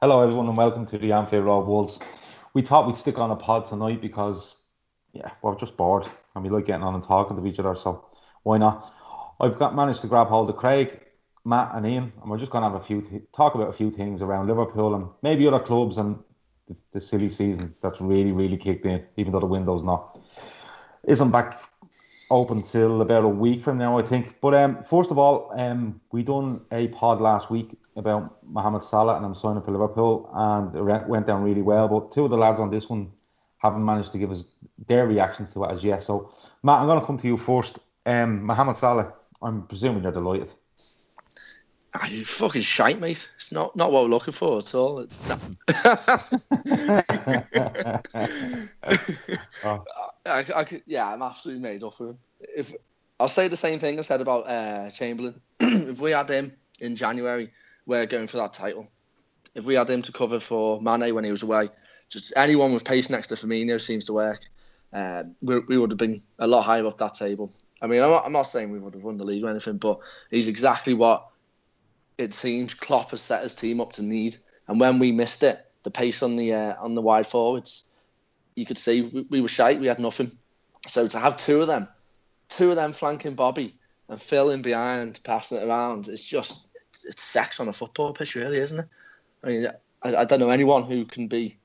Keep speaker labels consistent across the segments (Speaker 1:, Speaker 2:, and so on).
Speaker 1: Hello, everyone, and welcome to the Anfield Road Wolves. We thought we'd stick on a pod tonight because, yeah, we're just bored and we like getting on and talking to each other, so why not? I've got managed to grab hold of Craig, Matt, and Ian, and we're just going to have talk about a few things around Liverpool and maybe other clubs and the silly season that's really, really kicked in, even though the window's not isn't back open till about a week from now, I think. But first of all, we done a pod last week about Mohamed Salah and I'm signing for Liverpool, and it went down really well. But two of the lads on this one haven't managed to give us their reactions to it as yet. So, Matt, I'm going to come to you first. Mohamed Salah, I'm presuming you're delighted.
Speaker 2: Ah, you fucking shite, mate. It's not what we're looking for at all. No. Oh. I'm absolutely made up for him. If I'll say the same thing I said about Chamberlain. If we had him in January, we're going for that title. If we had him to cover for Mane when he was away, just anyone with pace next to Firmino seems to work. We would have been a lot higher up that table. I mean, I'm not saying we would have won the league or anything, but he's exactly what it seems Klopp has set his team up to need. And when we missed it, the pace on the wide forwards, you could see we were shite. We had nothing. So to have two of them flanking Bobby and Phil in behind, passing it around, it's sex on a football pitch, really, isn't it? I mean, I don't know anyone who could be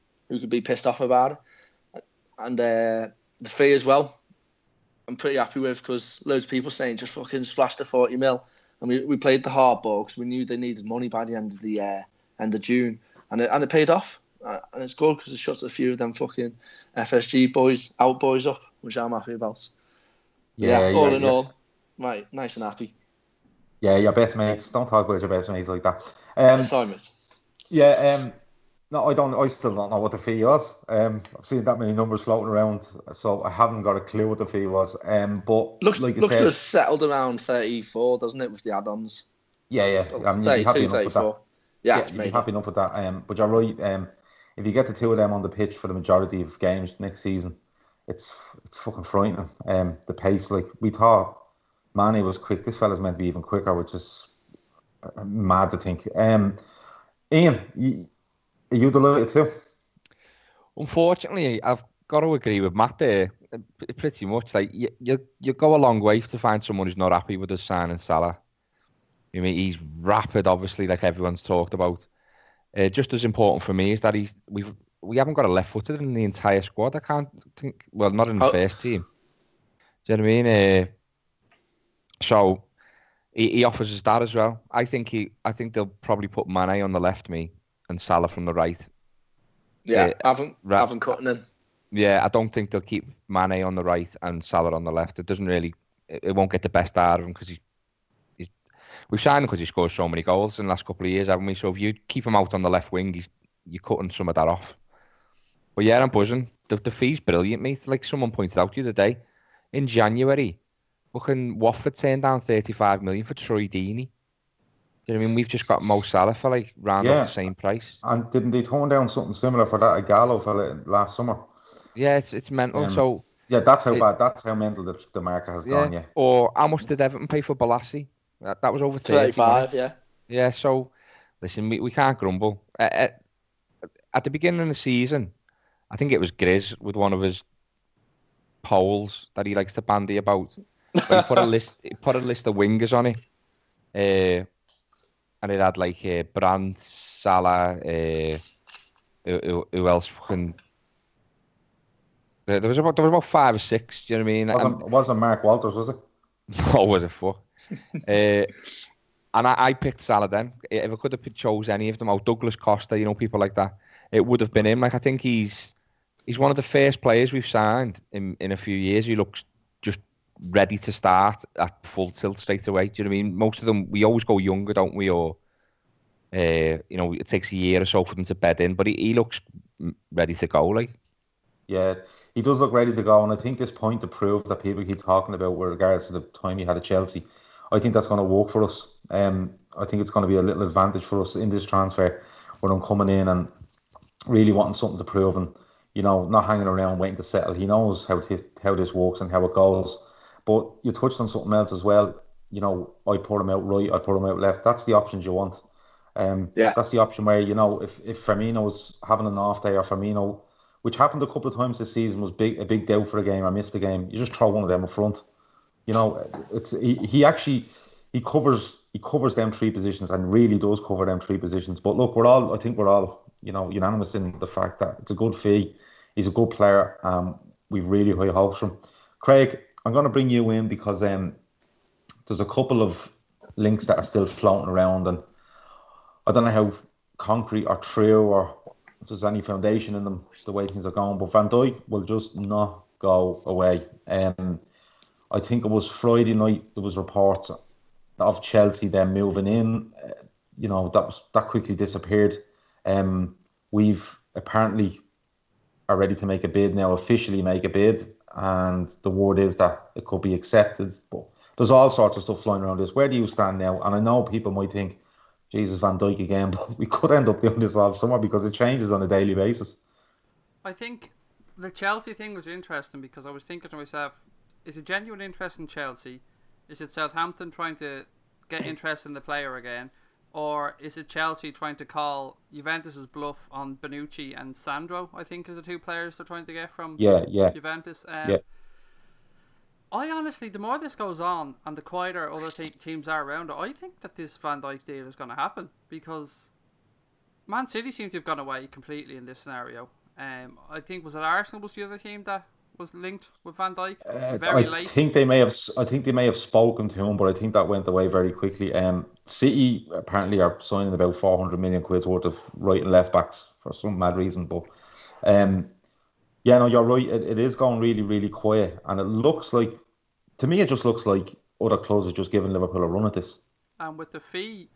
Speaker 2: pissed off about it. And the fee as well, I'm pretty happy with, because loads of people saying just fucking splash the 40 mil. And we played the hard ball because we knew they needed money by the end of June, and it paid off. And it's good because it shuts a few of them fucking FSG boys up, which I'm happy about. All in all, right, nice and happy.
Speaker 1: Yeah, your best mates. Don't talk about your best mates like that.
Speaker 2: Sorry, mate.
Speaker 1: Yeah, no, I don't. I still don't know what the fee was. I've seen that many numbers floating around, so I haven't got a clue what the fee was. But
Speaker 2: looks
Speaker 1: like
Speaker 2: to have settled around 34, doesn't it, with the add-ons?
Speaker 1: Yeah. I mean, you'd be happy enough with that.
Speaker 2: Yeah,
Speaker 1: you'd be happy enough with that. But you're right. If you get the two of them on the pitch for the majority of games next season, it's fucking frightening. The pace, like we thought, Mane was quick. This fella's meant to be even quicker, which is mad to think. Ian, are you delighted too?
Speaker 3: Unfortunately, I've got to agree with Matt there. Pretty much, like you go a long way to find someone who's not happy with us signing Salah. I mean, he's rapid, obviously, like everyone's talked about. Just as important for me is that we haven't got a left-footed in the entire squad. I can't think. Well, not in the first team. Do you know what I mean? So he offers us that as well. I think they'll probably put Mane on the left, and Salah from the right.
Speaker 2: Yeah, haven't cutting in.
Speaker 3: Yeah, I don't think they'll keep Mane on the right and Salah on the left. It won't get the best out of him because we've signed him because he scores so many goals in the last couple of years, haven't we? So if you keep him out on the left wing, you're cutting some of that off. But yeah, I'm buzzing. The fee's brilliant, mate. Like someone pointed out the other day, in January, fucking Watford turned down 35 million for Troy Deeney. Do you know what I mean? We've just got Mo Salah for like round about the same price.
Speaker 1: And didn't they turn down something similar for that Gallo fella last summer?
Speaker 3: Yeah, it's mental. So
Speaker 1: yeah, that's how bad. That's how mental the market has gone. Yeah.
Speaker 3: Or how much did Everton pay for Balassi? That was over
Speaker 2: 35. Yeah.
Speaker 3: Yeah. So listen, we can't grumble. At the beginning of the season, I think it was Grizz with one of his polls that he likes to bandy about. He put a list of wingers on it. And it had like Brandt, Salah, who else? Fucking. There was about 5 or 6. Do you know what I mean?
Speaker 1: It wasn't Mark Walters, was it?
Speaker 3: No, was it fuck? And I picked Salah then. If I could have chose any of them, Douglas Costa, people like that, it would have been him. Like I think he's one of the first players we've signed in a few years. He looks just ready to start at full tilt straight away. Do you know what I mean? Most of them, we always go younger, don't we? Or, it takes a year or so for them to bed in, but he looks ready to go, like.
Speaker 1: Yeah, he does look ready to go, and I think this point to prove that people keep talking about with regards to the time he had at Chelsea, I think that's going to work for us. I think it's going to be a little advantage for us in this transfer when I'm coming in and really wanting something to prove and, not hanging around waiting to settle. He knows how this works and how it goes. But you touched on something else as well. I put him out right, I put him out left. That's the options you want.
Speaker 2: Yeah.
Speaker 1: That's the option where, if Firmino's having an off day, or Firmino, which happened a couple of times this season, was a big doubt for a game or missed a game, you just throw one of them up front. He actually covers them three positions, and really does cover them three positions. But look, I think we're all unanimous in the fact that it's a good fee. He's a good player. We've really high hopes from him. Craig, I'm going to bring you in because there's a couple of links that are still floating around, and I don't know how concrete or true, or if there's any foundation in them, the way things are going. But Van Dijk will just not go away. I think it was Friday night there was reports of Chelsea then moving in. That quickly disappeared. We've apparently are ready to make a bid now, officially make a bid, and the word is that it could be accepted. But there's all sorts of stuff flying around this. Where do you stand now? And I know people might think, Jesus, Van Dijk again, but we could end up doing this all summer because it changes on a daily basis.
Speaker 4: I think the Chelsea thing was interesting because I was thinking to myself, is it genuine interest in Chelsea? Is it Southampton trying to get interest in the player again? Or is it Chelsea trying to call Juventus's bluff on Bonucci and Sandro, I think, are the two players they're trying to get from Juventus? I honestly, the more this goes on and the quieter other teams are around it, I think that this Van Dijk deal is going to happen because Man City seem to have gone away completely in this scenario. I think, was it Arsenal was the other team that was linked with Van Dijk very late?
Speaker 1: I think they may have spoken to him, but I think that went away very quickly. City apparently are signing about 400 million quid worth of right and left backs for some mad reason. But you're right. It is going really, really quiet, and it looks like, to me, it just looks like other clubs are just giving Liverpool a run at this.
Speaker 4: And with the fee,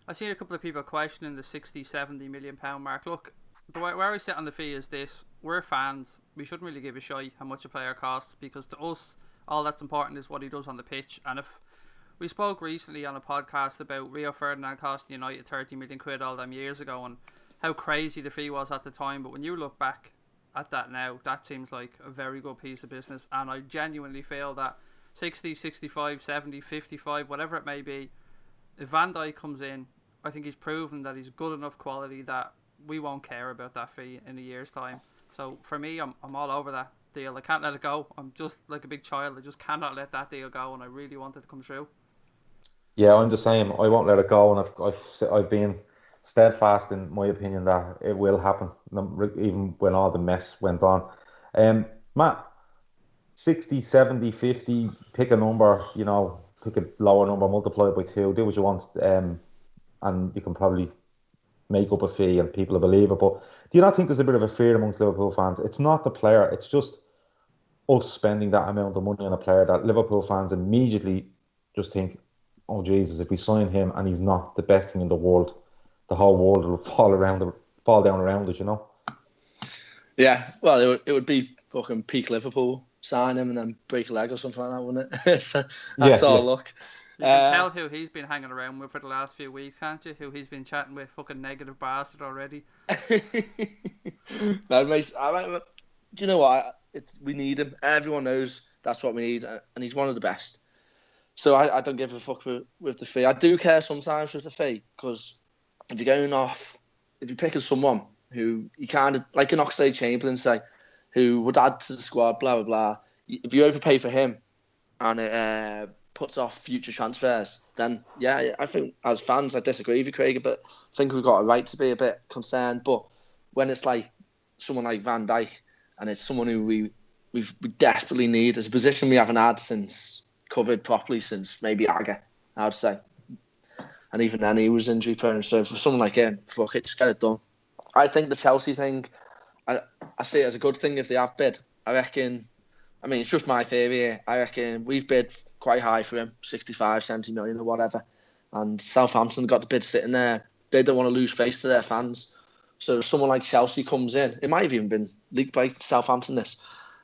Speaker 4: I've seen a couple of people questioning the 60-70 million pound mark. Look, where I sit on the fee is this: we're fans. We shouldn't really give a shite how much a player costs, because to us, all that's important is what he does on the pitch. And if we spoke recently on a podcast about Rio Ferdinand costing United 30 million quid all them years ago and how crazy the fee was at the time, but when you look back at that now, that seems like a very good piece of business. And I genuinely feel that 60, 65, 70, 55, whatever it may be, if Van Dijk comes in, I think he's proven that he's good enough quality that we won't care about that fee in a year's time. So for me, I'm all over that deal. I can't let it go. I'm just like a big child. I just cannot let that deal go, and I really want it to come true.
Speaker 1: Yeah, I'm the same. I won't let it go, and I've been steadfast in my opinion that it will happen, even when all the mess went on. Matt, 60, 70, 50, pick a number, pick a lower number, multiply it by 2, do what you want, and you can probably make up a fee and people will believe it. But do you not think there's a bit of a fear amongst Liverpool fans? It's not the player, it's just us spending that amount of money on a player that Liverpool fans immediately just think, oh Jesus, if we sign him and he's not the best thing in the world, the whole world will fall down around it,
Speaker 2: Yeah, well, it would be fucking peak Liverpool, sign him and then break a leg or something like that, wouldn't it? So that's all luck.
Speaker 4: You can tell who he's been hanging around with for the last few weeks, can't you? Who he's been chatting with, fucking negative bastard already.
Speaker 2: No, mate, do you know what? We need him. Everyone knows that's what we need, and he's one of the best. So I don't give a fuck with the fee. I do care sometimes with the fee, because if you're picking someone who you kind of, like an Oxlade-Chamberlain, say, who would add to the squad, blah, blah, blah. If you overpay for him and it puts off future transfers, then, yeah, I think as fans, I disagree with you, Craig, but I think we've got a right to be a bit concerned. But when it's like someone like Van Dijk, and it's someone who we desperately need, it's a position we haven't had covered properly since maybe Agger, I would say. And even then, he was injury prone. So for someone like him, fuck it, just get it done. I think the Chelsea thing, I see it as a good thing if they have bid. I reckon, it's just my theory here. I reckon we've bid quite high for him, 65, 70 million or whatever. And Southampton got the bid sitting there. They don't want to lose face to their fans. So if someone like Chelsea comes in, it might have even been leaked by Southampton this.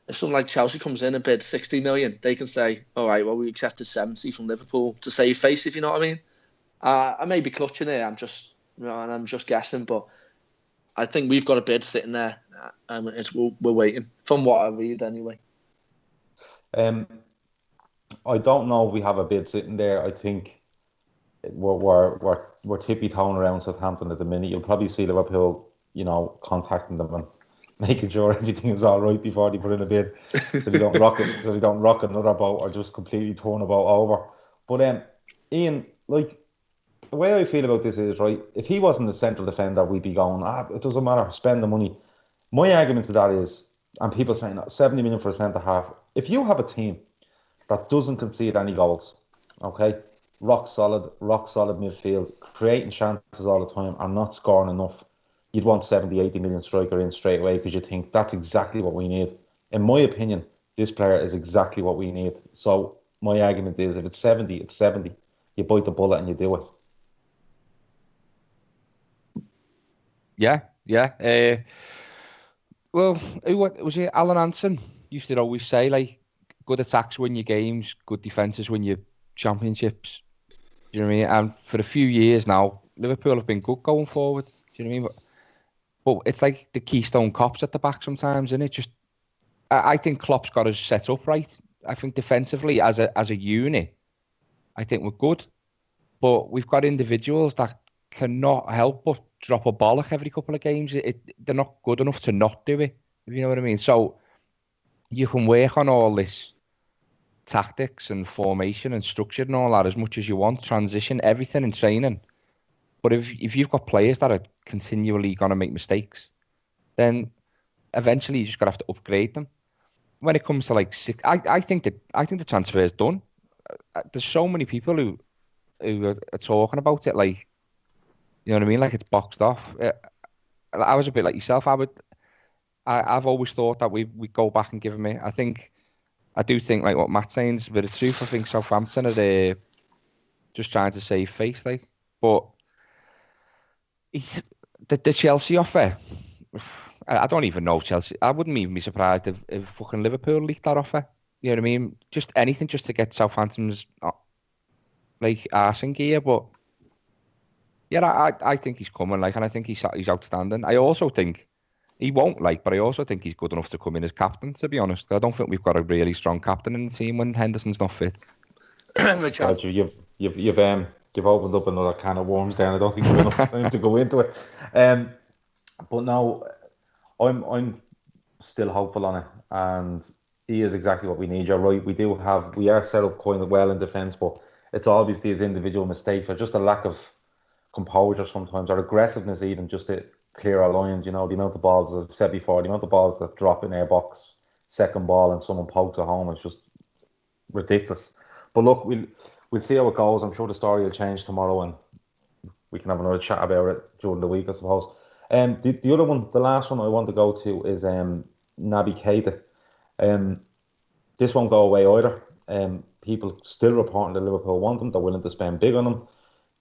Speaker 2: If someone like Chelsea comes in and bids 60 million, they can say, all right, well, we accepted 70 from Liverpool to save face, if you know what I mean. I may be clutching here, I'm just guessing, but I think we've got a bid sitting there, and we're waiting, from what I read anyway.
Speaker 1: I don't know if we have a bid sitting there. I think we're tippy-toeing around Southampton at the minute. You'll probably see Liverpool, contacting them and making sure everything is all right before they put in a bid, so they don't rock another boat or just completely turn a boat over. But Ian, like, the way I feel about this is, right, if he wasn't the central defender, we'd be going, it doesn't matter, spend the money. My argument to that is, and people saying 70 million for a centre half, if you have a team that doesn't concede any goals, okay, rock solid midfield, creating chances all the time and not scoring enough, you'd want 70, 80 million striker in straight away, because you think that's exactly what we need. In my opinion, this player is exactly what we need. So my argument is, if it's 70, it's 70. You bite the bullet and you do it.
Speaker 3: Yeah. Well, who was it? Alan Hansen used to always say, like, good attacks win your games, good defences win your championships. Do you know what I mean? And for a few years now, Liverpool have been good going forward. Do you know what I mean? But it's like the Keystone Cops at the back sometimes, isn't it? Just, I think Klopp's got us set up right. I think defensively, as a unit, I think we're good. But we've got individuals that cannot help but drop a bollock every couple of games. They're not good enough to not do it, if you know what I mean. So you can work on all this tactics and formation and structure and all that as much as you want, transition, everything in training. But if you've got players that are continually going to make mistakes, then eventually you just got to have to upgrade them. When it comes to like I think the transfer is done. There's so many people who are talking about it, like, you know what I mean, like it's boxed off. I was a bit like yourself. I've always thought that we go back and give him it. I do think, like what Matt's saying is a bit of truth. I think Southampton are just trying to save face, like. But the Chelsea offer, I don't even know Chelsea. I wouldn't even be surprised if fucking Liverpool leaked that offer. You know what I mean? Just anything just to get Southampton's like arse in gear. But yeah, I think he's coming, like, and I think he's outstanding. I also think he won't, like, but I also think he's good enough to come in as captain, to be honest. I don't think we've got a really strong captain in the team when Henderson's not fit.
Speaker 2: Richard,
Speaker 1: you've opened up another can of worms there, and I don't think we've enough time to go into it. But no, I'm still hopeful on it, and he is exactly what we need. You're right. We are set up quite well in defence, but it's obviously his individual mistakes or just a lack of composure sometimes, or aggressiveness even, just to clear our lines. The amount of balls, as I've said before, the amount of balls that drop in our box, second ball, and someone pokes it home, is just ridiculous. But look, we'll see how it goes. I'm sure the story will change tomorrow, and we can have another chat about it during the week, I suppose. The other one, the last one I want to go to is Naby Keita. This won't go away either. People still reporting that Liverpool want him. They're willing to spend big on him.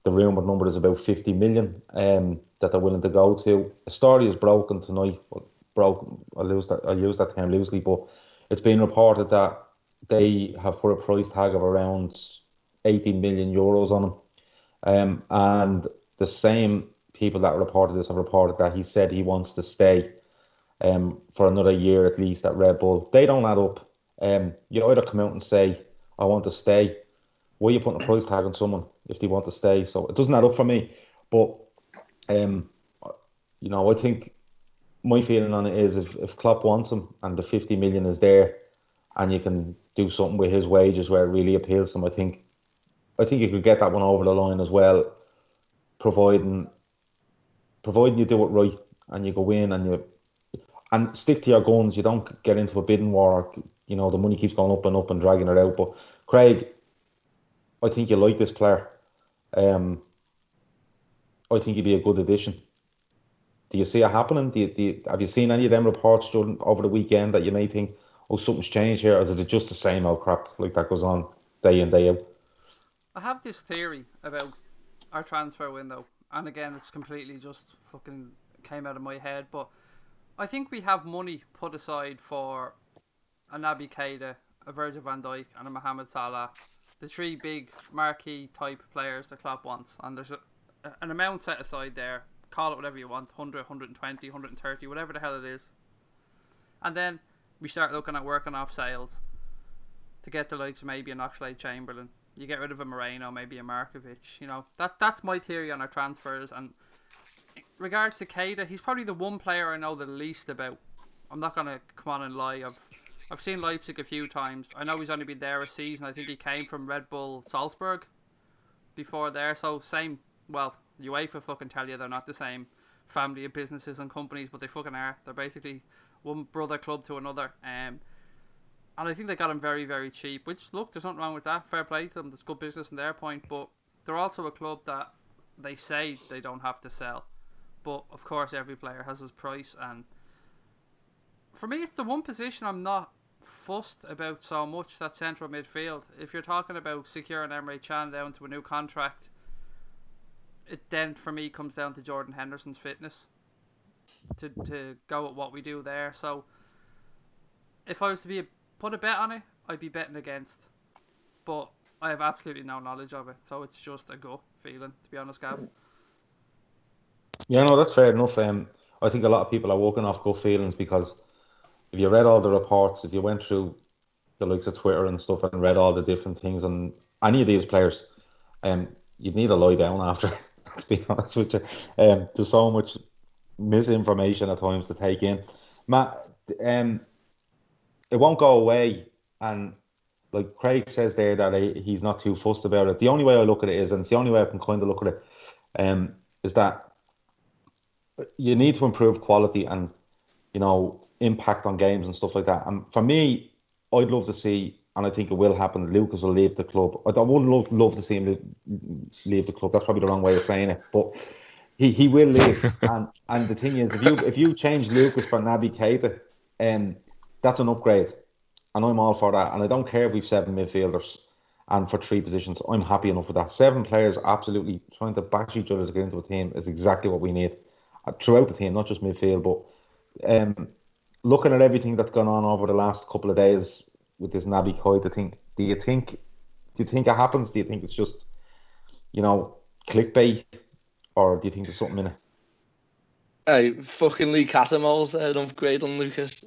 Speaker 1: The rumoured number is about 50 million that they're willing to go to. The story is broken tonight. Broken. I'll use that term loosely, but it's been reported that they have put a price tag of around 80 million euros on him. And the same people that reported this have reported that he said he wants to stay for another year at least at Red Bull. They don't add up. You either come out and say, I want to stay. Why are you putting a price tag on someone if they want to stay? So it doesn't add up for me. But, I think my feeling on it is if Klopp wants him and the 50 million is there and you can do something with his wages where it really appeals to him, I think you could get that one over the line as well, providing you do it right and you go in and stick to your guns. You don't get into a bidding war. The money keeps going up and dragging it out. But Craig, I think you like this player. I think he'd be a good addition. Do you see it happening? Have you seen any of them reports over the weekend that you may think, oh, something's changed here? Or is it just the same old crap like that goes on day in, day out?
Speaker 4: I have this theory about our transfer window, and again, it's completely just fucking came out of my head, but I think we have money put aside for a Naby Keita, a Virgil van Dijk, and a Mohamed Salah, the three big marquee type players that Klopp wants, and there's an amount set aside there. Call it whatever you want, 100, 120, 130, whatever the hell it is. And then we start looking at working off sales to get the likes of maybe an Oxlade-Chamberlain, You get rid of a Moreno, maybe a Markovic. You know, that's my theory on our transfers. And in regards to Keita, he's probably the one player I know the least about. I'm not gonna come on and lie. I've seen Leipzig a few times. I know he's only been there a season. I think he came from Red Bull Salzburg before there. So same. Well, UEFA fucking tell you they're not the same family of businesses and companies, but they fucking are. They're basically one brother club to another. And I think they got him very, very cheap, which, look, there's nothing wrong with that. Fair play to them. There's good business in their point, but they're also a club that they say they don't have to sell. But, of course, every player has his price, and for me, it's the one position I'm not fussed about so much, that central midfield. If you're talking about securing Emre Can down to a new contract, it then, for me, comes down to Jordan Henderson's fitness to go at what we do there. So, if I was to put a bet on it, I'd be betting against. But I have absolutely no knowledge of it, so it's just a gut feeling, to be honest, Gav.
Speaker 1: Yeah, no, that's fair enough. I think a lot of people are working off gut feelings because if you read all the reports, if you went through the likes of Twitter and stuff and read all the different things on any of these players, you'd need to lie down after, to be honest with you. There's so much misinformation at times to take in. Matt, it won't go away, and like Craig says there that he's not too fussed about it. The only way I look at it is, and it's the only way I can kind of look at it, is that you need to improve quality and, you know, impact on games and stuff like that. And for me, I'd love to see, and I think it will happen, Lucas will leave the club. I would love to see him leave the club. That's probably the wrong way of saying it, but he will leave. and the thing is, if you change Lucas for Naby Keita, that's an upgrade, and I'm all for that. And I don't care if we've 7 midfielders and for 3 positions. I'm happy enough with that. 7 players absolutely trying to bash each other to get into a team is exactly what we need throughout the team, not just midfield. But looking at everything that's gone on over the last couple of days with this Naby Keita thing, do you think it happens? Do you think it's just, you know, clickbait, or do you think there's something in it?
Speaker 2: Hey, fucking Lee Catamol's an upgrade on Lucas.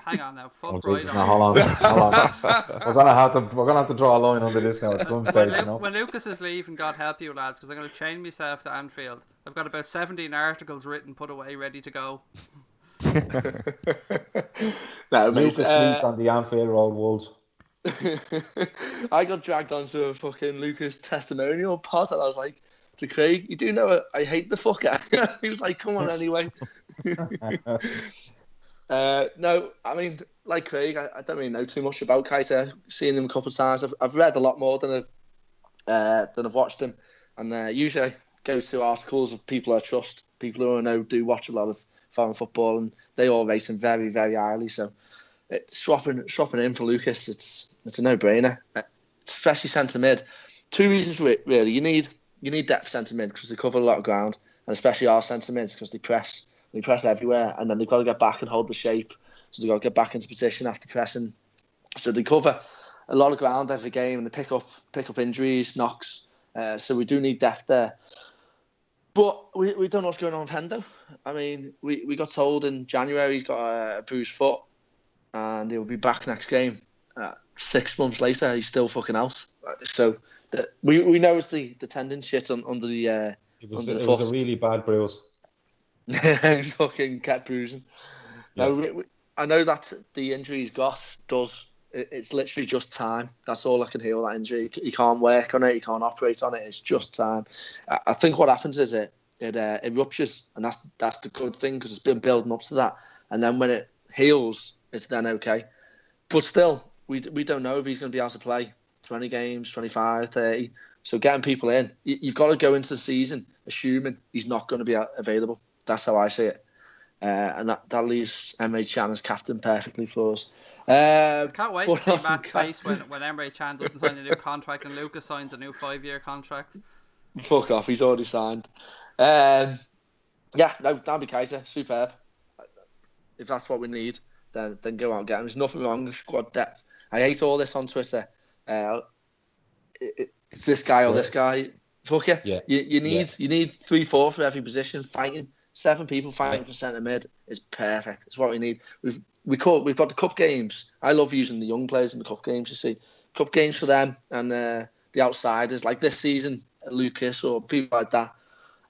Speaker 4: Hang on now, fuck
Speaker 1: Jesus,
Speaker 4: right
Speaker 1: no,
Speaker 4: on.
Speaker 1: hold on. We're gonna have to draw a line under this now at some stage, you know.
Speaker 4: When Lucas is leaving, God help you lads, because I'm going to chain myself to Anfield. I've got about 17 articles written, put away, ready to go.
Speaker 2: No, mate,
Speaker 1: Lucas sleep on the Anfield Road Wolves.
Speaker 2: I got dragged onto a fucking Lucas testimonial pod, and I was like to Craig, "You do know it, I hate the fucker." He was like, "Come on, anyway." No, I mean, like Craig, I don't really know too much about Keita. Seen him a couple of times. I've read a lot more than I've watched him, and usually I go to articles of people I trust, people who I know do watch a lot of foreign football, and they all rate him very, very highly. So it's swapping in for Lucas. It's a no-brainer, especially centre mid. 2 reasons for it, really. You need depth centre mid because they cover a lot of ground, and especially our centre mids because they press everywhere, and then they've got to get back and hold the shape. So they've got to get back into position after pressing. So they cover a lot of ground every game, and they pick up injuries, knocks. So we do need depth there. But we don't know what's going on with Hendo. I mean, we got told in January he's got a bruised foot and he'll be back next game. 6 months later, he's still fucking out. So we know it's the tendon shit under the
Speaker 1: It was a really bad bruise.
Speaker 2: He fucking kept bruising.
Speaker 1: Yeah.
Speaker 2: No, I know that the injury he's got it's literally just time. That's all that can heal that injury. He can't work on it. He can't operate on it. It's just time. I think what happens is it ruptures, and that's the good thing because it's been building up to that. And then when it heals, it's then okay. But still, we don't know if he's going to be able to play 20 games, 25, 30. So getting people in, you've got to go into the season assuming he's not going to be available. That's how I see it. And that leaves Emre Can as captain perfectly for us.
Speaker 4: I can't wait to see Matt's face when Emre Can doesn't sign a new contract and Lucas signs a new 5-year contract.
Speaker 2: Fuck off, he's already signed. Yeah, no, Naby Keita, superb. If that's what we need, then go out and get him. There's nothing wrong with squad depth. I hate all this on Twitter. It's this guy or this guy. Fuck you.
Speaker 1: Yeah.
Speaker 2: You need 3-4 for every position. Fighting 7 people fighting for centre mid is perfect. It's what we need. We've got the cup games. I love using the young players in the cup games. You see, cup games for them, and the outsiders, like this season, Lucas or people like that.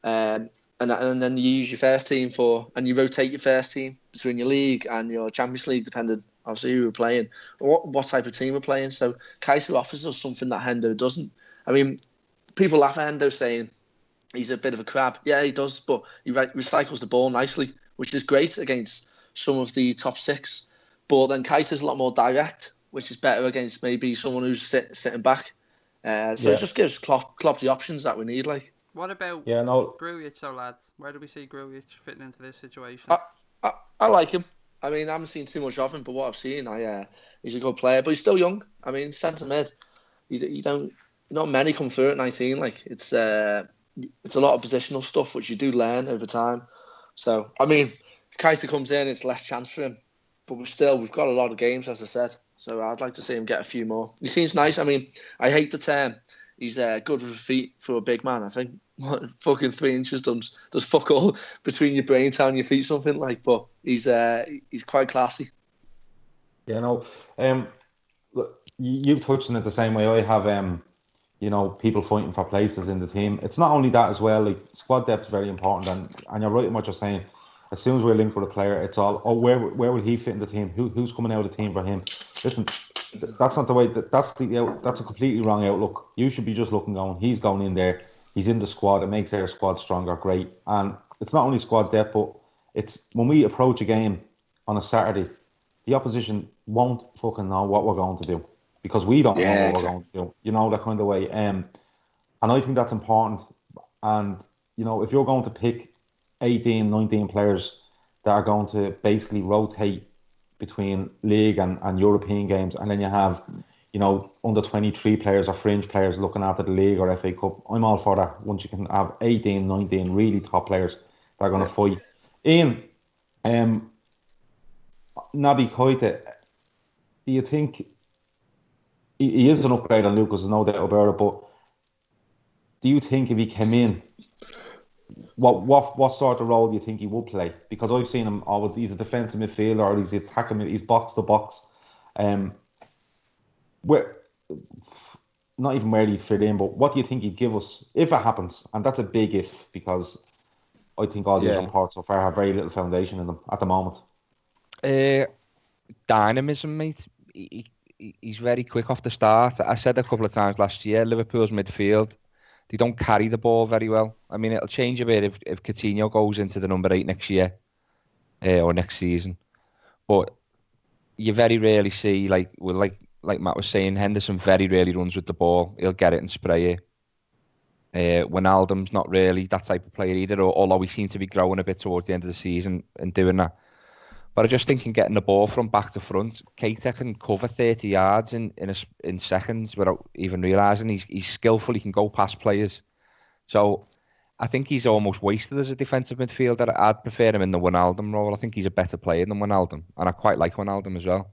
Speaker 2: And then you use your first team and you rotate your first team between your league and your Champions League, depending obviously who we're playing, or what type of team we're playing. So Kaiser offers us something that Hendo doesn't. I mean, people laugh at Hendo saying he's a bit of a crab. Yeah, he does, but he recycles the ball nicely, which is great against some of the top six. But then Kaiser's a lot more direct, which is better against maybe someone who's sitting back. It just gives Klopp the options that we need. Like,
Speaker 4: what about
Speaker 1: Yeah, no.
Speaker 4: Grujic, though, lads? Where do we see Grujic fitting into this situation?
Speaker 2: I like him. I mean, I haven't seen too much of him, but what I've seen, he's a good player. But he's still young. I mean, centre mid, not many come through at 19. Like, it's a lot of positional stuff which you do learn over time. So, I mean, if Kaiser comes in, it's less chance for him. But we've got a lot of games, as I said. So I'd like to see him get a few more. He seems nice. I mean, I hate the term. He's good with his feet for a big man. I think fucking 3 inches does fuck all between your brain and your feet, something like. But he's quite classy.
Speaker 1: Yeah, no. Look, you've touched on it the same way I have. People fighting for places in the team. It's not only that as well. Like, squad depth is very important, and you're right in what you're saying. As soon as we're linked with a player, it's all, where will he fit in the team? Who's coming out of the team for him? Listen, that's not the way. That's a completely wrong outlook. You should be just looking going. He's going in there. He's in the squad. It makes our squad stronger. Great. And it's not only squad depth, but it's when we approach a game on a Saturday, the opposition won't fucking know what we're going to do because we don't know what we're going to do. You know, that kind of way. And I think that's important. And if you're going to pick 18, 19 players that are going to basically rotate between league and European games, and then you have, under 23 players or fringe players looking after the league or FA Cup. I'm all for that. Once you can have 18, 19 really top players that are going to fight. Ian, Naby Keita, do you think he is an upgrade on Lucas? There's no doubt about it, but do you think if he came in, what sort of role do you think he would play? Because I've seen him always. He's a defensive midfielder, or he's attacking. He's box to box. Where, not even where he'd fit in, but what do you think he'd give us if it happens? And that's a big if, because I think all these reports so far have very little foundation in them at the moment.
Speaker 3: Dynamism, mate. He's very quick off the start. I said a couple of times last year, Liverpool's midfield, they don't carry the ball very well. I mean, it'll change a bit if Coutinho goes into the number 8 next year or next season. But you very rarely see, like Matt was saying, Henderson very rarely runs with the ball. He'll get it and spray it. Wijnaldum's not really that type of player either, although he seemed to be growing a bit towards the end of the season and doing that. But I just think in getting the ball from back to front, Keita can cover 30 yards in seconds without even realising. He's skillful, he can go past players. So I think he's almost wasted as a defensive midfielder. I'd prefer him in the Wijnaldum role. I think he's a better player than Wijnaldum, and I quite like Wijnaldum as well.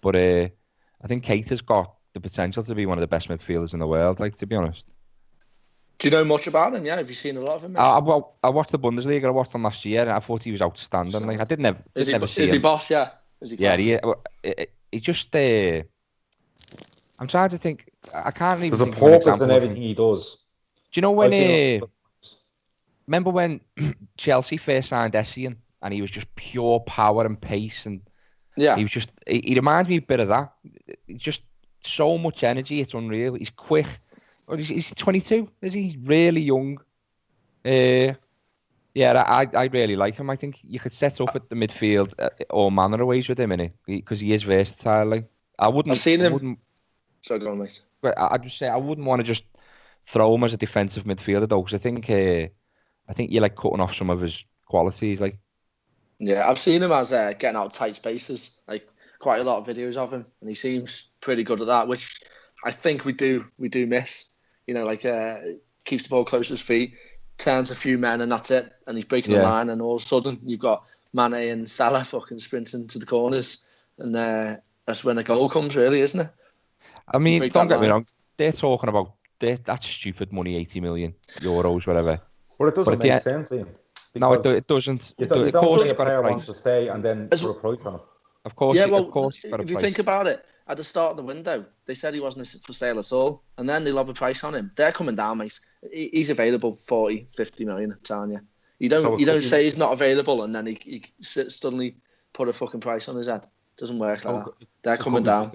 Speaker 3: But I think Keita's got the potential to be one of the best midfielders in the world, like, to be honest.
Speaker 2: Do you know much about him? Yeah, have you seen a lot of him?
Speaker 3: I watched the Bundesliga. I watched him last year, and I thought he was outstanding. So, like, I didn't never see him.
Speaker 2: Is he boss? Yeah.
Speaker 3: He just. I'm trying to think. I can't even.
Speaker 1: There's a purpose in everything he does.
Speaker 3: Do you know when? Remember when Chelsea first signed Essien, and he was just pure power and pace, and he was just. He reminds me a bit of that. He's just so much energy. It's unreal. He's quick. He's 22, is he? Really young. I really like him. I think you could set up at the midfield all manner of ways with him, innit? Because he is versatile. Like, I've
Speaker 2: seen him. Sorry, go on, mate.
Speaker 3: But I'd just say I wouldn't want to just throw him as a defensive midfielder, though, because I think you're like cutting off some of his qualities. Like,
Speaker 2: yeah, I've seen him as getting out tight spaces. Like, quite a lot of videos of him, and he seems pretty good at that, which I think we do miss. Keeps the ball close to his feet, turns a few men, and that's it. And he's breaking the line, and all of a sudden you've got Mane and Salah fucking sprinting to the corners, and that's when the goal comes, really, isn't it?
Speaker 3: I mean, don't get me wrong. They're talking about that's stupid money, 80 million euros, whatever.
Speaker 1: Well, it doesn't make sense, Ian.
Speaker 3: No, it doesn't.
Speaker 1: Of course, a player wants to stay, and then for a price on him.
Speaker 3: Of course,
Speaker 2: if you think about it, at the start of the window, they said he wasn't for sale at all, and then they lob a price on him. They're coming down, mate. He's available 40, 50 million, I'm telling you. You don't say he's not available and then he suddenly put a fucking price on his head. Doesn't work like that. They're coming down.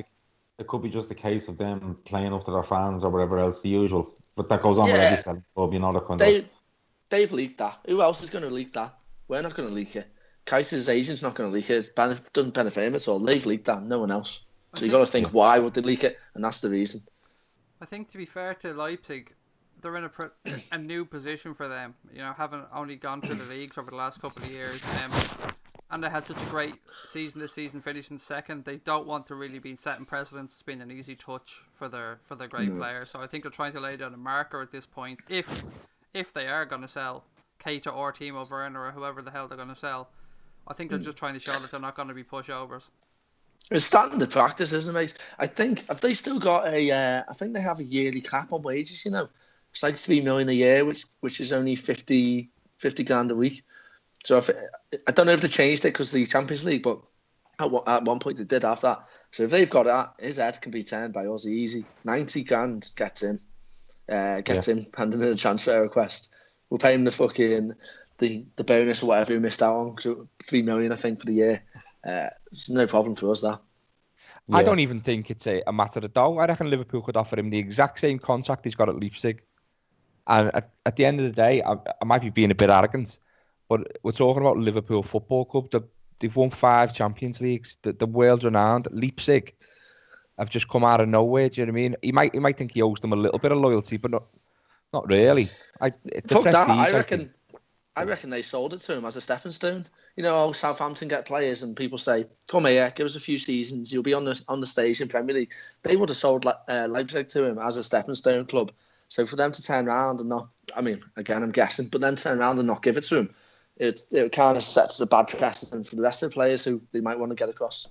Speaker 1: It could be just a case of them playing up to their fans or whatever else, the usual. But that goes on with every selling club, you know.
Speaker 2: They've leaked that. Who else is going to leak that? We're not going to leak it. Kaiser's agent's not going to leak it. It doesn't benefit him at all. They've leaked that. No one else. So you got to think, why would they leak it? And that's the reason.
Speaker 4: I think, to be fair to Leipzig, they're in a new position for them. You know, having only gone through the leagues over the last couple of years, and they had such a great season this season, finishing second. They don't want to really be setting precedents. It's been an easy touch for their great players. So I think they're trying to lay down a marker at this point. If they are going to sell Keita or Timo Werner or whoever the hell they're going to sell, I think they're just trying to show that they're not going to be pushovers.
Speaker 2: It's starting to practice, isn't it, mate? I think if they still got I think they have a yearly cap on wages. You know, it's like $3 million a year, which is only 50 grand a week. So I don't know if they changed it because of the Champions League, but at one point they did have that. So if they've got that, his head can be turned by Aussie easy. 90 grand gets him, him handing in a transfer request. We'll pay him the fucking the bonus or whatever he missed out on. So $3 million, I think, for the year. It's no problem for us, that.
Speaker 3: Yeah. I don't even think it's a matter of dough. I reckon Liverpool could offer him the exact same contract he's got at Leipzig. And at the end of the day, I might be being a bit arrogant, but we're talking about Liverpool Football Club. They've won 5 Champions Leagues. The world's renowned. Leipzig have just come out of nowhere. Do you know what I mean? He might think he owes them a little bit of loyalty, but not really.
Speaker 2: Fuck that. I reckon they sold it to him as a stepping stone. You know, Southampton get players and people say, come here, give us a few seasons, you'll be on the stage in Premier League. They would have sold Leipzig to him as a stepping stone club. So for them to turn around and not, I mean, again, I'm guessing, but then turn around and not give it to him, it kind of sets a bad precedent for the rest of the players who they might want to get across.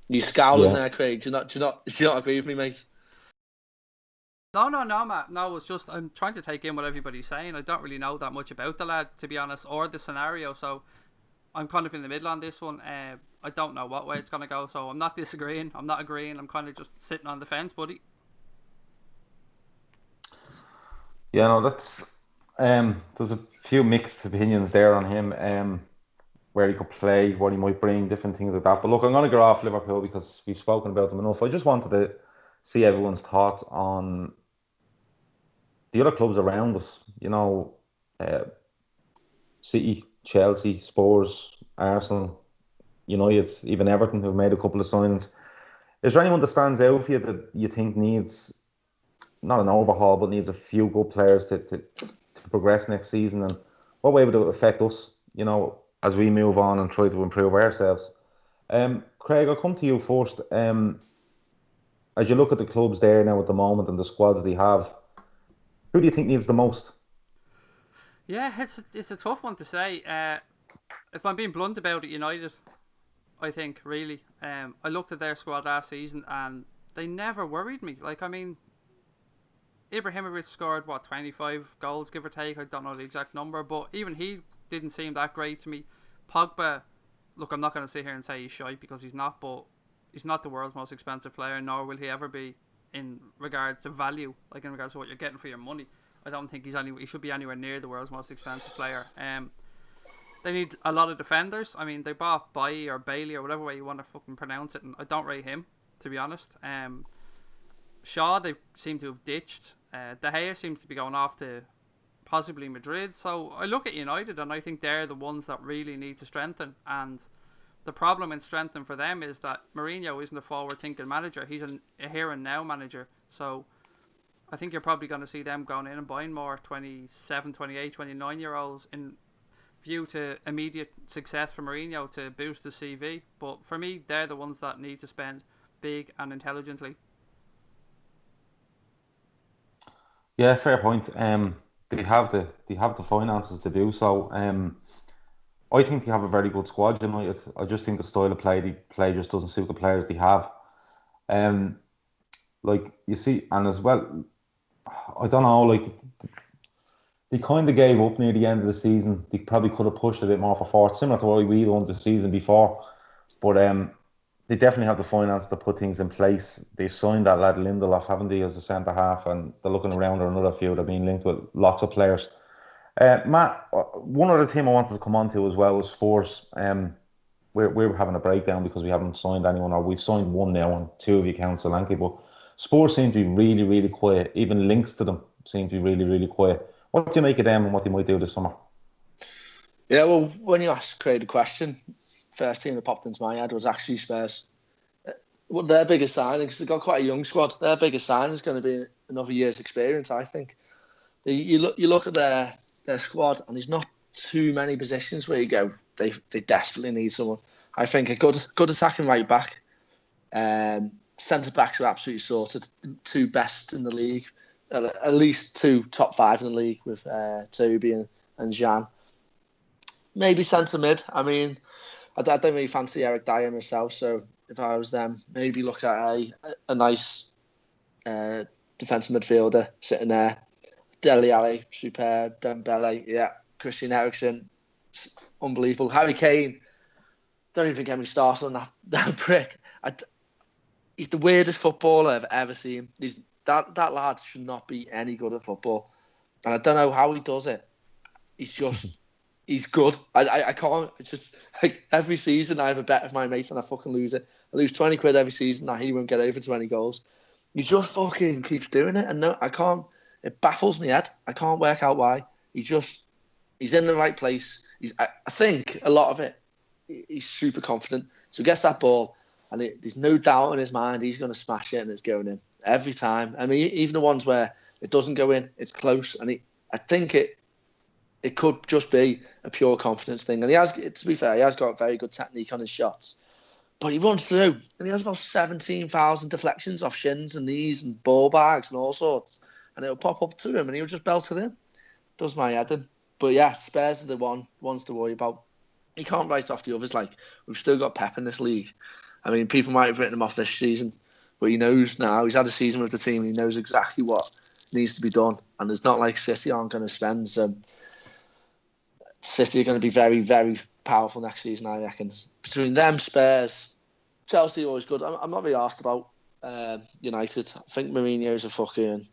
Speaker 2: You scowling there, Craig. Do you not agree with me, mate?
Speaker 4: No, Matt. No, it's just I'm trying to take in what everybody's saying. I don't really know that much about the lad, to be honest, or the scenario. So I'm kind of in the middle on this one. I don't know what way it's going to go. So I'm not disagreeing. I'm not agreeing. I'm kind of just sitting on the fence, buddy.
Speaker 1: Yeah, no, that's there's a few mixed opinions there on him. Where he could play, what he might bring, different things like that. But look, I'm going to go off Liverpool because we've spoken about them enough. I just wanted to see everyone's thoughts on the other clubs around us. You know, City, Chelsea, Spurs, Arsenal, United, even Everton, who've made a couple of signings. Is there anyone that stands out for you that you think needs, not an overhaul, but needs a few good players to progress next season? And what way would it affect us, you know, as we move on and try to improve ourselves? Craig, I'll come to you first. As you look at the clubs there now at the moment and the squads they have, who do you think needs the most?
Speaker 4: Yeah, it's a tough one to say. If I'm being blunt about it, United, I think, really. I looked at their squad last season and they never worried me. Like, I mean, Ibrahimovic scored, 25 goals, give or take. I don't know the exact number, but even he didn't seem that great to me. Pogba, look, I'm not going to sit here and say he's shite because he's not, but he's not the world's most expensive player, nor will he ever be in regards to value, like in regards to what you're getting for your money. I don't think he should be anywhere near the world's most expensive player. They need a lot of defenders. I mean, they bought Bailly or Bailey or whatever way you want to fucking pronounce it, and I don't rate him, to be honest. Shaw, they seem to have ditched. De Gea seems to be going off to possibly Madrid. So I look at United and I think they're the ones that really need to strengthen. And the problem in strengthening for them is that Mourinho isn't a forward-thinking manager. He's a here-and-now manager. So I think you're probably going to see them going in and buying more 27, 28, 29-year-olds in view to immediate success for Mourinho to boost the CV. But for me, they're the ones that need to spend big and intelligently.
Speaker 1: Yeah, fair point. They have the finances to do so. I think they have a very good squad, United. I just think the style of play they play just doesn't suit the players they have. Like you see, and as well, I don't know, like they kind of gave up near the end of the season. They probably could have pushed a bit more for forward, similar to what we won the season before. But they definitely have the finance to put things in place. They've signed that lad Lindelof, haven't they, as a centre half, and they're looking around at another few. They're being linked with lots of players. Matt, one other thing I wanted to come on to as well was Spurs. We're having a breakdown because we haven't signed anyone, or we've signed one now, and two if you count Solanke. But Spurs seem to be really, really quiet. Even links to them seem to be really, really quiet. What do you make of them and what they might do this summer?
Speaker 2: Yeah, well, when you asked Craig the question, first team that popped into my head was actually Spurs. Well, their biggest signing, because they've got quite a young squad, their biggest signing is going to be another year's experience, I think. You look at their squad, and there's not too many positions where you go, they desperately need someone. I think a good attacking right back. Centre backs are absolutely sorted. Two best in the league, at least two top five in the league with Toby and Jan. Maybe centre mid. I mean, I don't really fancy Eric Dyer myself, so if I was them, maybe look at a nice defensive midfielder sitting there. Dele Alli, superb. Dembele, yeah. Christian Eriksen, unbelievable. Harry Kane, don't even get me started on that prick. He's the weirdest footballer I've ever seen. That lad should not be any good at football. And I don't know how he does it. He's good. I can't. It's just like every season I have a bet with my mates and I fucking lose it. I lose 20 quid every season that he won't get over 20 goals. He just fucking keeps doing it. And no, I can't. It baffles me head. I can't work out why. He's in the right place. I think a lot of it, he's super confident. So he gets that ball and there's no doubt in his mind he's going to smash it and it's going in every time. I mean, even the ones where it doesn't go in, it's close. And I think it could just be a pure confidence thing. And to be fair, he has got very good technique on his shots. But he runs through and he has about 17,000 deflections off shins and knees and ball bags and all sorts. And it'll pop up to him and he'll just belt it in. Does my head in. But yeah, Spurs are the ones to worry about. He can't write off the others. Like, we've still got Pep in this league. I mean, people might have written him off this season, but he knows now. He's had a season with the team. He knows exactly what needs to be done. And it's not like City aren't going to spend. City are going to be very, very powerful next season, I reckon. Between them, Spurs, Chelsea always good. I'm not really asked about United. I think Mourinho's a fucking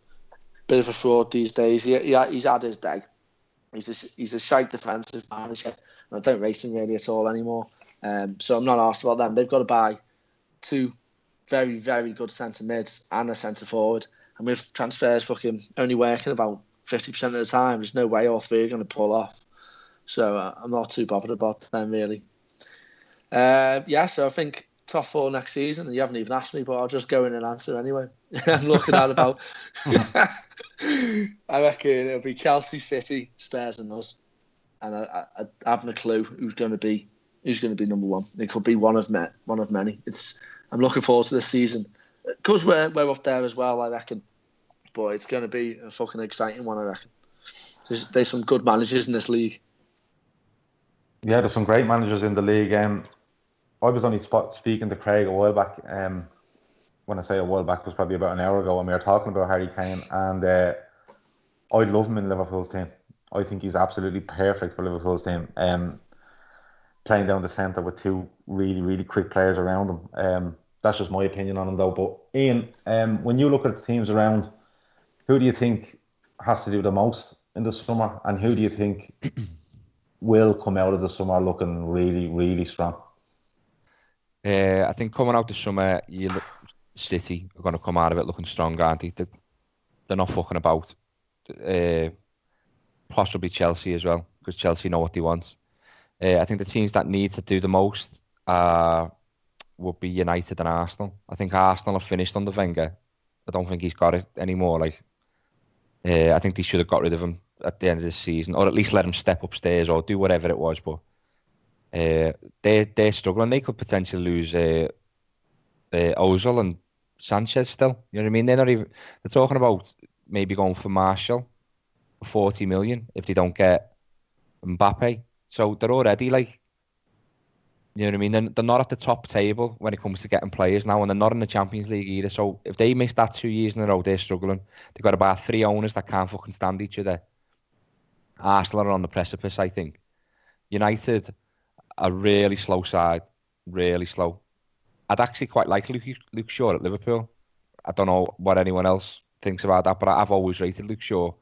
Speaker 2: bit of a fraud these days. He's had his day. He's a shite defensive manager, and I don't rate him really at all anymore. So I'm not asked about them. They've got to buy two very, very good centre mids and a centre forward. And with transfers fucking only working about 50% of the time, there's no way all three are going to pull off. So I'm not too bothered about them really. So I think top four next season. And you haven't even asked me, but I'll just go in and answer anyway. I'm looking at about. I reckon it'll be Chelsea, City, Spurs, and us. And I haven't a clue who's going to be number one. It could be one of many. I'm looking forward to this season because we're up there as well, I reckon. But it's going to be a fucking exciting one, I reckon. There's some good managers in this league.
Speaker 1: Yeah, there's some great managers in the league. I was only speaking to Craig a while back. When I say a while back, it was probably about an hour ago, and we were talking about Harry Kane, and I'd love him in Liverpool's team. I think he's absolutely perfect for Liverpool's team. Playing down the centre with two really, really quick players around him. That's just my opinion on him, though. But Ian, when you look at the teams around, who do you think has to do the most in the summer, and who do you think will come out of the summer looking really, really strong?
Speaker 3: I think coming out the summer, City are going to come out of it looking strong, aren't they? They're not fucking about. Possibly Chelsea as well, because Chelsea know what they want. I think the teams that need to do the most would be United and Arsenal. I think Arsenal have finished under Wenger. I don't think he's got it anymore. I think they should have got rid of him at the end of this season, or at least let him step upstairs or do whatever it was. But they're struggling. They could potentially lose Ozil and Sanchez still. You know what I mean? They're talking about maybe going for Martial for 40 million if they don't get Mbappe. So they're already you know what I mean? They're not at the top table when it comes to getting players now, and they're not in the Champions League either. So if they miss that 2 years in a row, they're struggling. They've got about 3 owners that can't fucking stand each other. Arsenal are on the precipice, I think. United are really slow side, really slow. I'd actually quite like Luke Shaw at Liverpool. I don't know what anyone else thinks about that, but I've always rated Luke Shaw.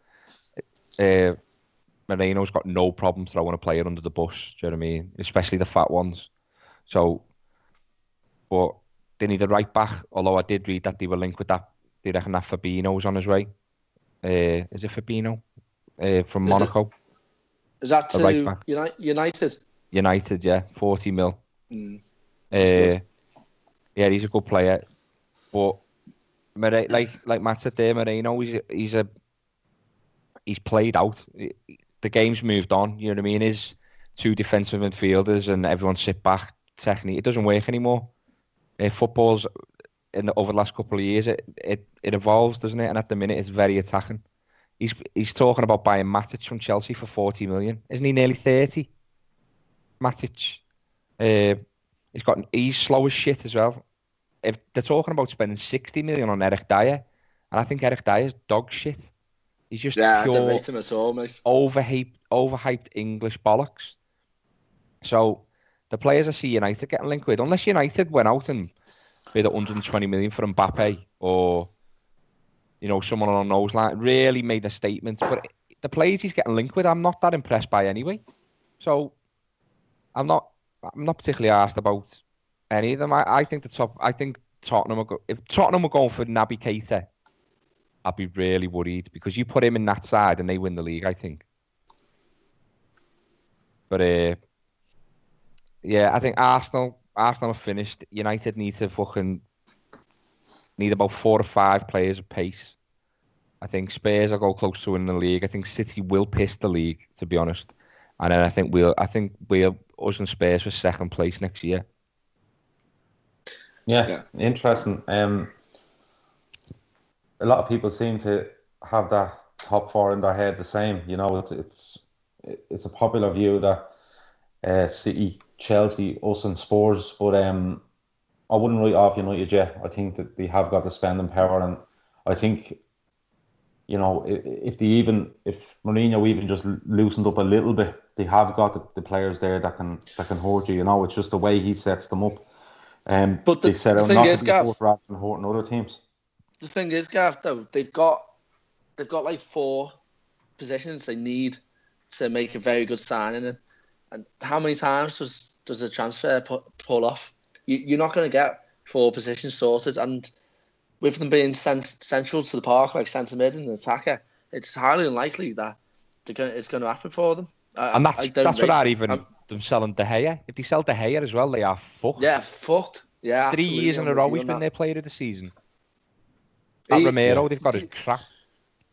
Speaker 3: Moreno's got no problem throwing a player under the bus. Do you know what I mean? Especially the fat ones. So, but they need a right back. Although I did read that they were linked with that. They reckon that Fabinho's on his way. Is it Fabinho? From Monaco.
Speaker 2: Is that to
Speaker 3: right
Speaker 2: United?
Speaker 3: United, yeah, 40 mil.
Speaker 2: Yeah,
Speaker 3: he's a good player, but like Matt said there, Moreno, he's played out. The game's moved on. You know what I mean? Is two defensive midfielders and everyone sit back technique. It doesn't work anymore. Football's over the last couple of years, it evolves, doesn't it? And at the minute, it's very attacking. He's talking about buying Matic from Chelsea for 40 million. Isn't he nearly 30? Matic. He's slow as shit as well. If they're talking about spending 60 million on Eric Dyer, and I think Eric Dyer's dog shit. He's just pure
Speaker 2: I don't rate him at all, mate.
Speaker 3: overhyped English bollocks. So the players I see United getting linked with, unless United went out and bid 120 million for Mbappe or someone along those lines, really made a statement. But the players he's getting linked with, I'm not that impressed by anyway. So I'm not particularly asked about any of them. I think Tottenham if Tottenham were going for Naby Keita, I'd be really worried because you put him in that side and they win the league, I think. But I think Arsenal are finished. United need about 4 or 5 players of pace. I think Spurs will go close to winning the league. I think City will piss the league, to be honest. And then I think us and Spurs for second place next year.
Speaker 1: Yeah. Interesting. A lot of people seem to have that top 4 in their head the same. It's a popular view that City, Chelsea, us and Spurs, but I wouldn't write off United yet. I think that they have got the spending power, and I think if Mourinho even just loosened up a little bit, they have got the players there that can hurt you. It's just the way he sets them up. But they set out not to be hurt rather than hurting other teams.
Speaker 2: The thing is, Gav, though, they've got like 4 positions they need to make a very good signing in. And how many times does a transfer pull off? You're not going to get 4 positions sorted, and with them being central to the park, like centre mid and attacker, it's highly unlikely that it's going to happen for them.
Speaker 3: And that's without even them selling De Gea. If they sell De Gea as well, they are fucked.
Speaker 2: Yeah, fucked. Yeah,
Speaker 3: 3 years in a row he's been their player of the season. Romero, they've got his crap.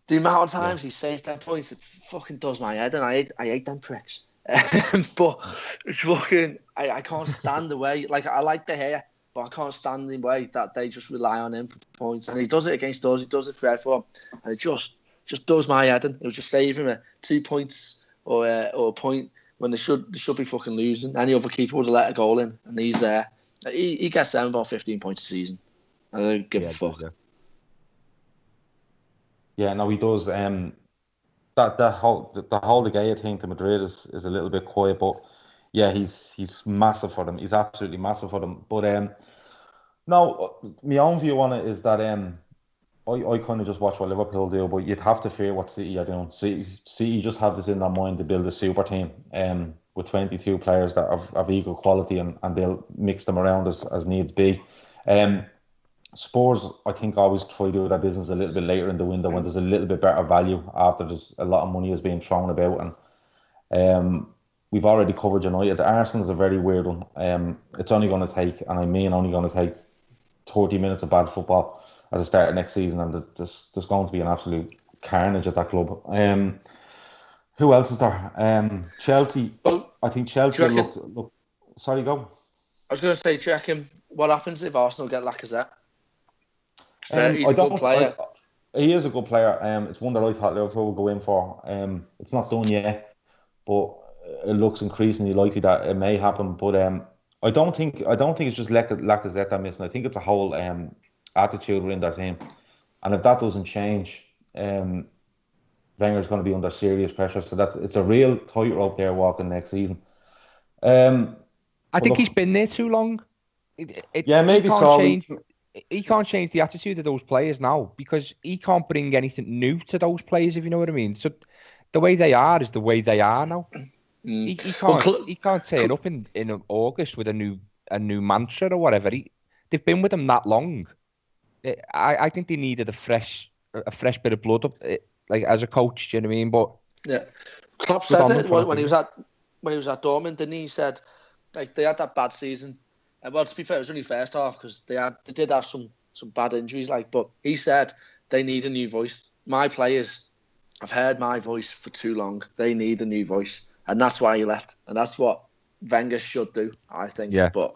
Speaker 2: The amount of times he saved 10 points, it fucking does my head, and I hate them pricks. But it's fucking, I can't stand the way, like, I like De Gea, but I can't stand the way that they just rely on him for points. And he does it against us, he does it for everyone, and it just does my head in. It was just saving him 2 points or a point when they should be fucking losing. Any other keeper would have let a goal in, and he's there. He gets them about 15 points a season. I don't give a fuck.
Speaker 1: Yeah, no, he does. The whole De Gea thing to Madrid is a little bit quiet, but yeah, he's massive for them. He's absolutely massive for them. But no, my own view on it is that I kind of just watch what Liverpool do, but you'd have to fear what City are doing. City just have this in their mind to build a super team with 22 players that have equal quality, and they'll mix them around as needs be. Spurs, I think, always try to do their business a little bit later in the window when there's a little bit better value after there's a lot of money is being thrown about. And we've already covered United. Arsenal is a very weird one. It's only going to take, and I mean only going to take 30 minutes of bad football at the start of next season, and there's going to be an absolute carnage at that club. Who else is there? Chelsea.
Speaker 2: Well,
Speaker 1: I think Chelsea look. Sorry, go.
Speaker 2: I was going to say, check what happens if Arsenal get Lacazette? He's a good player.
Speaker 1: He is a good player. It's one that I thought Liverpool would go in for. It's not done yet, but it looks increasingly likely that it may happen. But I don't think it's just Lacazette that missing. I think it's a whole attitude within their team, and if that doesn't change, Wenger's going to be under serious pressure. So it's a real tightrope there walking next season.
Speaker 3: I think he's been there too long.
Speaker 1: maybe
Speaker 3: he can't
Speaker 1: so.
Speaker 3: change. He can't change the attitude of those players now because he can't bring anything new to those players, if you know what I mean. So the way they are is the way they are now. He can't turn up in August with a new mantra or whatever. They've been with him that long. I think they needed a fresh bit of blood up, like as a coach. Do you know what I mean? But
Speaker 2: yeah, Klopp said it when he was at Dortmund, didn't he? He said like they had that bad season. Well, to be fair, it was only first half because they did have some bad injuries. But he said they need a new voice. My players have heard my voice for too long. They need a new voice, and that's why he left. And that's what Wenger should do, I think.
Speaker 3: Yeah.
Speaker 2: But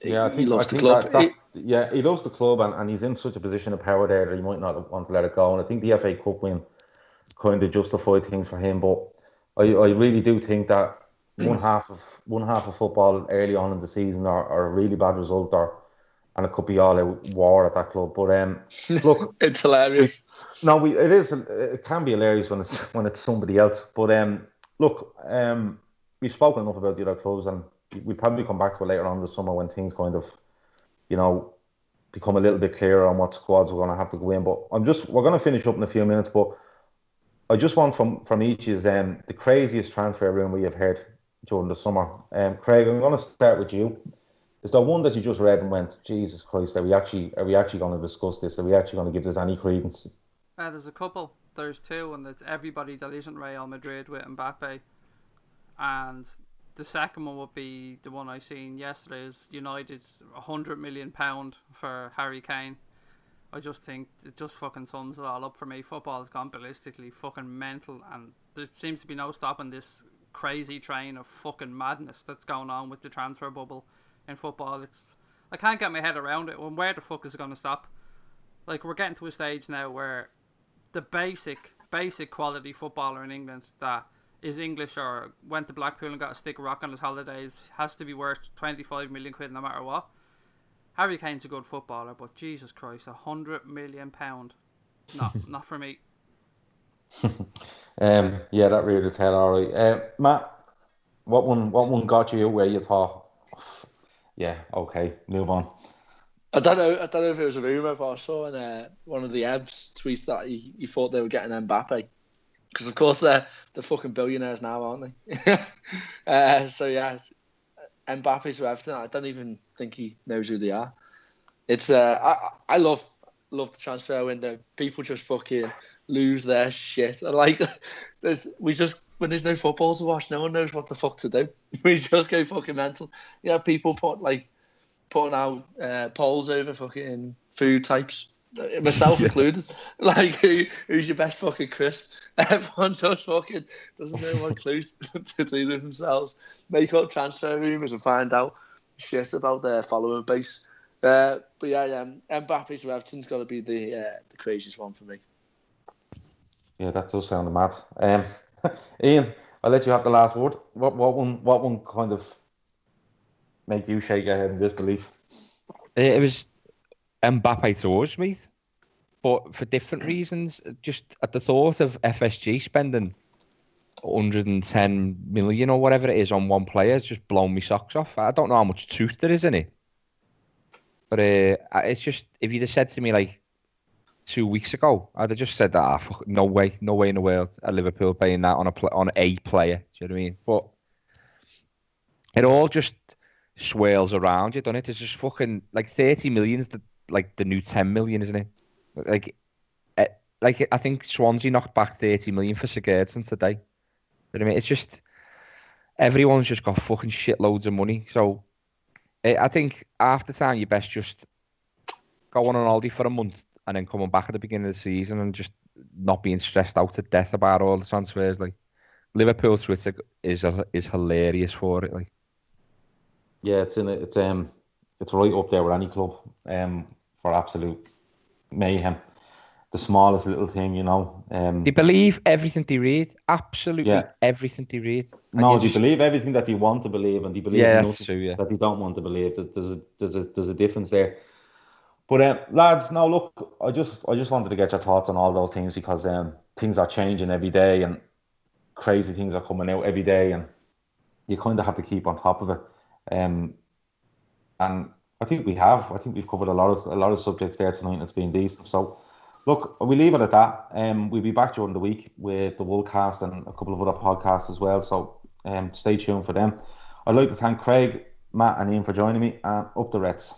Speaker 1: yeah,
Speaker 2: he loves the club.
Speaker 1: He loves the club, and he's in such a position of power there that he might not want to let it go. And I think the FA Cup win kind of justified things for him. But I really do think that one half of football early on in the season are a really bad result, and it could be all out war at that club. But look,
Speaker 2: it's hilarious.
Speaker 1: It can be hilarious when it's somebody else. But look, we've spoken enough about the other clubs, and we'll probably come back to it later on in the summer when things kind of, become a little bit clearer on what squads we're going to have to go in. But we're going to finish up in a few minutes. But I just want from each is the craziest transfer rumour you've heard during the summer. Craig, I'm going to start with you. Is there one that you just read and went, Jesus Christ, are we actually going to discuss this? Are we actually going to give this any credence?
Speaker 4: There's a couple. There's two, and it's everybody that isn't Real Madrid with Mbappe. And the second one would be the one I seen yesterday is United £100 million for Harry Kane. I just think it just fucking sums it all up for me. Football has gone ballistically fucking mental, and there seems to be no stopping this crazy train of fucking madness that's going on with the transfer bubble in football. I can't get my head around it. Well, where the fuck is it going to stop? Like, we're getting to a stage now where the basic quality footballer in England that is English or went to Blackpool and got a stick of rock on his holidays has to be worth 25 million quid no matter what. Harry Kane's a good footballer, but Jesus Christ, £100 million. No, not for me.
Speaker 1: Yeah, that reared its head all right. Matt, what one got you where you thought, yeah, okay, move on?
Speaker 2: I don't know if it was a rumour, but I saw in one of the Ebs tweets that he thought they were getting Mbappe. Because, of course, they're fucking billionaires now, aren't they? So, yeah, Mbappe's with everything. I don't even think he knows who they are. It's I love the transfer window. People just fucking lose their shit. And, like, when there's no football to watch, no one knows what the fuck to do. We just go fucking mental. You have people putting out polls over fucking food types, myself included. Like, who's your best fucking crisp? Everyone just fucking doesn't know what clues to do with themselves. Make up transfer rumours and find out shit about their follower base. But yeah, Mbappe's to Everton's got to be the craziest one for me.
Speaker 1: Yeah, that does sound mad. Ian, I'll let you have the last word. What one kind of make you shake your head in disbelief?
Speaker 3: It was Mbappe to us, mate. But for different reasons. Just at the thought of FSG spending 110 million or whatever it is on one player, it's just blown me socks off. I don't know how much truth there is in it. But it's just, if you'd have said to me like 2 weeks ago, I'd have just said that, no way in the world at Liverpool paying that on a player. Do you know what I mean? But it all just swirls around you, doesn't it? It's just fucking like 30 million's the new 10 million, isn't it? Like I think Swansea knocked back 30 million for Sigurdsson today. You know what I mean? It's just everyone's just got fucking shitloads of money. So I think half the time you best just go on an holiday for a month and then coming back at the beginning of the season and just not being stressed out to death about all the transfers. Like, Liverpool Twitter is hilarious for it. Like,
Speaker 1: yeah, it's right up there with any club for absolute mayhem. The smallest little thing, They believe
Speaker 3: everything they read. Absolutely everything they read.
Speaker 1: No, they believe everything that they want to believe, and they believe
Speaker 3: that's true,
Speaker 1: that they don't want to believe. There's a difference there. But lads, now look, I just wanted to get your thoughts on all those things because things are changing every day and crazy things are coming out every day, and you kind of have to keep on top of it. And I think we have. I think we've covered a lot of subjects there tonight, and it's been decent. So, look, we leave it at that. We'll be back during the week with the Woolcast and a couple of other podcasts as well. So, stay tuned for them. I'd like to thank Craig, Matt, and Ian for joining me. And up the Reds.